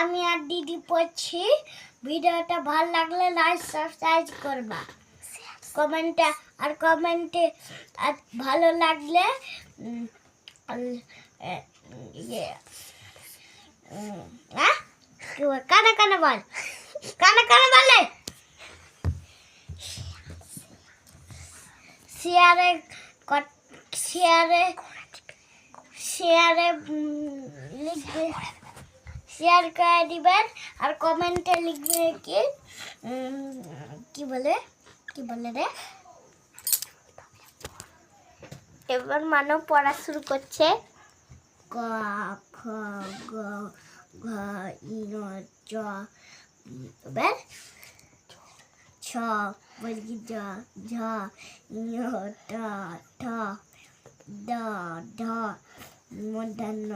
আমি আর দিদি পড়ছি। ভিডিওটা ভালো লাগলে লাইক সাবস্ক্রাইব করবা, কমেন্টে আর ভালো লাগলে কানে কানে বল, কানে কানে বলে শেয়ারে লিখবে, শেয়ার করে দিবেন আর কমেন্টে লিখবে কি বলে রে। এবার মানব পড়া শুরু করছে। ক খ গ ঘ ঞ চ এবার ছ বর্গী জ ঝ ঞ ট ঠ ড ঢ মূর্ধন্য